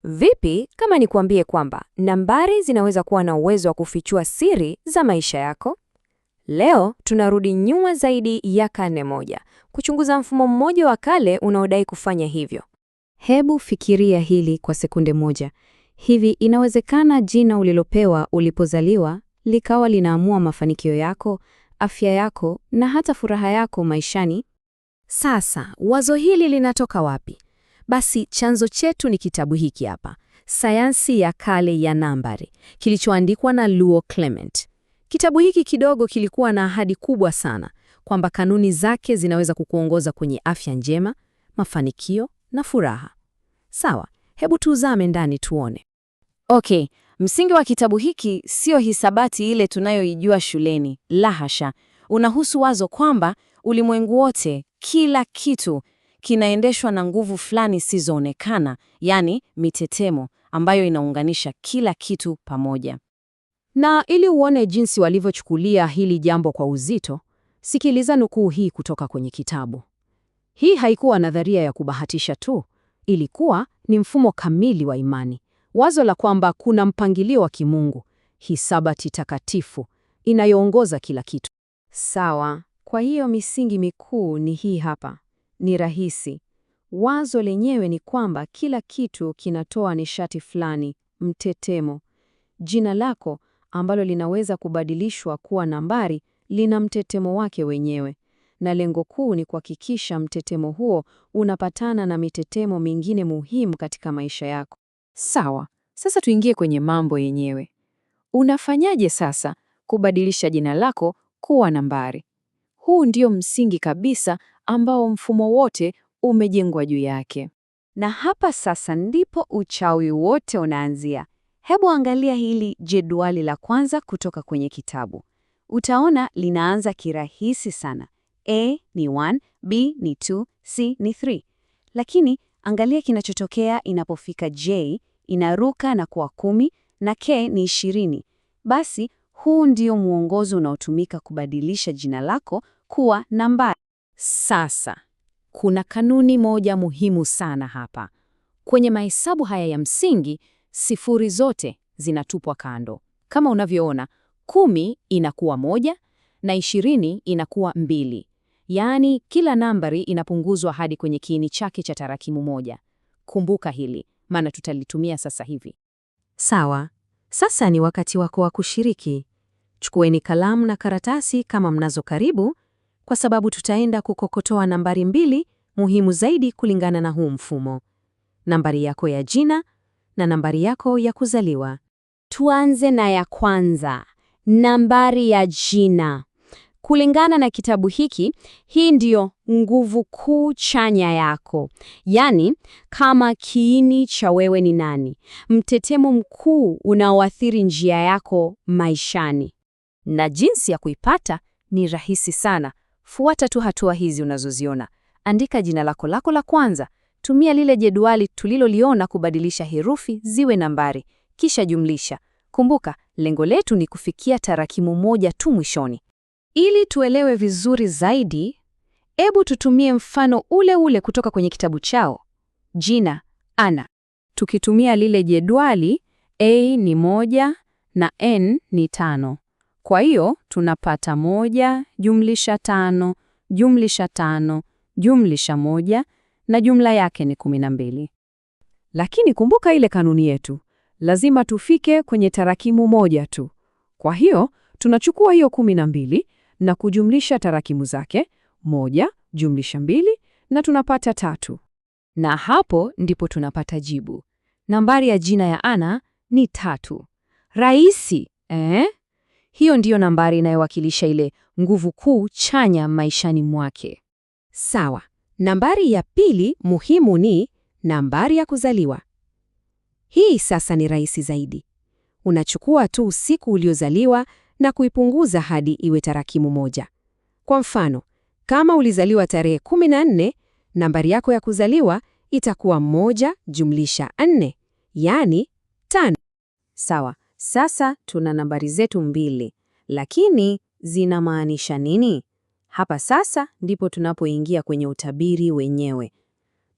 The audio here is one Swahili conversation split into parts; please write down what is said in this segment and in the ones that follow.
Vipi kama nikuambie kwamba nambari zinaweza kuwa na uwezo wa kufichua siri za maisha yako? Leo tunarudi nyuma zaidi ya karne moja, kuchunguza mfumo mmoja wa kale unaodai kufanya hivyo. Hebu fikiria hili kwa sekunde moja. Hivi inawezekana jina ulilopewa ulipozaliwa likawa linaamua mafanikio yako, afya yako na hata furaha yako maishani? Sasa, wazo hili linatoka wapi? Basi chanzo chetu ni kitabu hiki hapa, Sayansi ya Kale ya Nambari, kilichoandikwa na Luo Clement. Kitabu hiki kidogo kilikuwa na ahadi kubwa sana, kwamba kanuni zake zinaweza kukuongoza kwenye afya njema, mafanikio na furaha. Sawa, hebu tuzame ndani tuone. Okay, msingi wa kitabu hiki sio hisabati ile tunayoijua shuleni, la hasha. Unahusu wazo kwamba ulimwengu wote, kila kitu kinaendeshwa na nguvu fulani isizoonekana, yani mitetemo, ambayo inaunganisha kila kitu pamoja. Na ili uone jinsi walivyochukulia hili jambo kwa uzito, sikiliza nukuu hii kutoka kwenye kitabu. Hii haikuwa nadharia ya kubahatisha tu, ilikuwa ni mfumo kamili wa imani. Wazo la kwamba kuna mpangilio wa kimungu, hisabati takatifu, inayoongoza kila kitu. Sawa, kwa hiyo misingi mikuu ni hii hapa. Ni rahisi. Wazo lenyewe ni kwamba kila kitu kinatoa nishati fulani, mtetemo. Jina lako ambalo linaweza kubadilishwa kuwa nambari lina mtetemo wake wenyewe, na lengo kuu ni kuhakikisha mtetemo huo unapatana na mitetemo mingine muhimu katika maisha yako. Sawa, sasa tuingie kwenye mambo yenyewe. Unafanyaje sasa kubadilisha jina lako kuwa nambari? Huu ndio msingi kabisa ambao mfumo wote umejengwa juu yake. Na hapa sasa ndipo uchawi wote unaanzia. Hebu angalia hili jedwali la kwanza kutoka kwenye kitabu. Utaona linaanza kirahisi sana. A ni 1, B ni 2, C ni 3. Lakini angalia kinachotokea inapofika J, inaruka na kuwa 10 na K ni 20. Basi huu ndio mwongozo unaotumika kubadilisha jina lako kuwa nambari. Sasa, kuna kanuni moja muhimu sana hapa. Kwenye mahesabu haya ya msingi, sifuri zote zinatupwa kando. Kama unavyoona, 10 inakuwa 1 na 20 inakuwa 2. Yaani, kila nambari inapunguzwa hadi kwenye kiini chake cha tarakimu moja. Kumbuka hili, maana tutalitumia sasa hivi. Sawa, sasa ni wakati wako wa kushiriki. Chukueni kalamu na karatasi kama mnazo karibu, kwa sababu tutaenda kukokotoa nambari 2 muhimu zaidi kulingana na huu mfumo. Nambari yako ya jina na nambari yako ya kuzaliwa. Tuanze na ya kwanza, nambari ya jina. Kulingana na kitabu hiki, hii ndiyo nguvu kuu chanya yako. Yaani, kama kiini cha wewe ni nani, mtetemo mkuu unaoathiri njia yako maishani. Na jinsi ya kuipata ni rahisi sana. Fuata tu hatua hizi unazoziona. Andika jina lako la kwanza. Tumia lile jedwali tuliloliona kubadilisha herufi ziwe nambari, kisha jumlisha. Kumbuka, lengo letu ni kufikia tarakimu moja tu mwishoni. Ili tuelewe vizuri zaidi, hebu tutumie mfano ule ule kutoka kwenye kitabu chao. Jina, Ana. Tukitumia lile jedwali, A ni 1 na N ni 5. Kwa hiyo, tunapata 1 jumlisha 5 jumlisha 5 jumlisha 1 na jumla yake ni 12. Lakini kumbuka ile kanuni yetu, lazima tufike kwenye tarakimu moja tu. Kwa hiyo, tunachukua hiyo 12 na kujumlisha tarakimu zake, 1 jumlisha 2 na tunapata 3. Na hapo ndipo tunapata jibu. Nambari ya jina ya Ana ni 3. Rahisi, Hiyo ndiyo nambari inayowakilisha ile nguvu kuu chanya maishani mwake. Sawa, nambari ya pili muhimu ni nambari ya kuzaliwa. Hii sasa ni rahisi zaidi. Unachukua tu siku uliozaliwa na kuipunguza hadi iwe tarakimu moja. Kwa mfano, kama ulizaliwa tarehe 14, nambari yako ya kuzaliwa itakuwa 1 jumlisha 4, yani 5. Sawa, sasa tuna nambari zetu 2, lakini zinamaanisha nini? Hapa sasa ndipo tunapoingia kwenye utabiri wenyewe.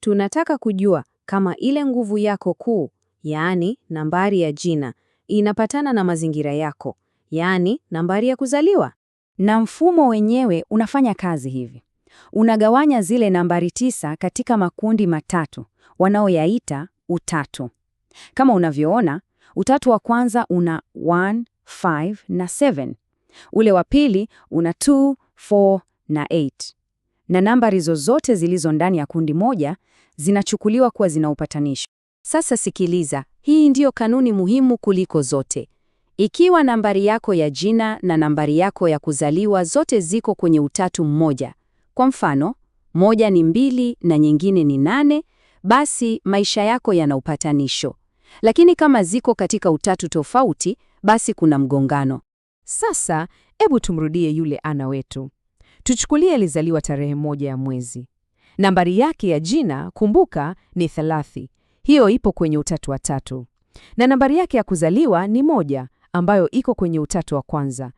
Tunataka kujua kama ile nguvu yako kuu, yaani nambari ya jina, inapatana na mazingira yako, yaani nambari ya kuzaliwa. Na mfumo wenyewe unafanya kazi hivi. Unagawanya zile nambari 9 katika makundi matatu, wanaoyaita utatu. Kama unavyoona, utatu wa kwanza una 1, 5 na 7. Ule wa pili una 2, 4 na 8. Na nambari zozote zilizo ndani ya kundi moja zinachukuliwa kuwa zina upatanisho. Sasa sikiliza, hii ndiyo kanuni muhimu kuliko zote. Ikiwa nambari yako ya jina na nambari yako ya kuzaliwa zote ziko kwenye utatu mmoja, kwa mfano, moja ni 2 na nyingine ni 8, basi maisha yako yana upatanisho. Lakini kama ziko katika utatu tofauti, basi kuna mgongano. Sasa, hebu tumrudie yule Ana wetu. Tuchukulie alizaliwa tarehe 1 ya mwezi. Nambari yake ya jina, kumbuka, ni 30. Hiyo ipo kwenye utatu wa tatu. Na nambari yake ya kuzaliwa ni 1, ambayo iko kwenye utatu wa kwanza.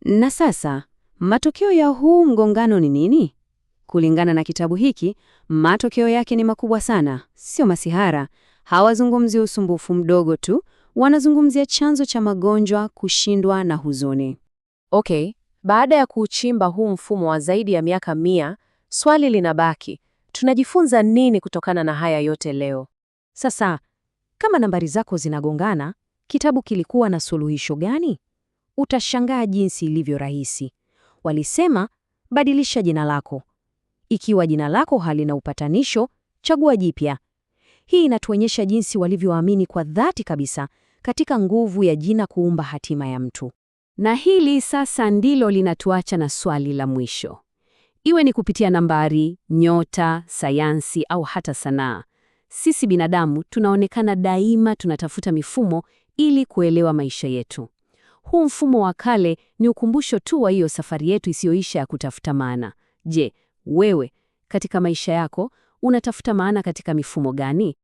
Na sasa, matokeo ya huu mgongano ni nini? Kulingana na kitabu hiki, matokeo yake ni makubwa sana, sio masihara. Hawazungumzi usumbufu mdogo tu, wanazungumzia chanzo cha magonjwa, kushindwa na huzuni. Okay, baada ya kuuchimba huu mfumo wa zaidi ya miaka 100, swali linabaki. Tunajifunza nini kutokana na haya yote leo? Sasa, kama nambari zako zinagongana, kitabu kilikuwa na suluhisho gani? Utashangaa jinsi ilivyo rahisi. Walisema, badilisha jina lako. Ikiwa jina lako halina upatanisho, chagua jipya. Hii inatuonyesha jinsi walivyoamini kwa dhati kabisa katika nguvu ya jina kuumba hatima ya mtu. Na hili sasa ndilo linatuacha na swali la mwisho. Iwe ni kupitia nambari, nyota, sayansi au hata sanaa. Sisi binadamu tunaonekana daima tunatafuta mifumo ili kuelewa maisha yetu. Huu mfumo wa kale ni ukumbusho tu wa hiyo safari yetu isiyoisha ya kutafuta maana. Je, wewe katika maisha yako unatafuta maana katika mifumo gani?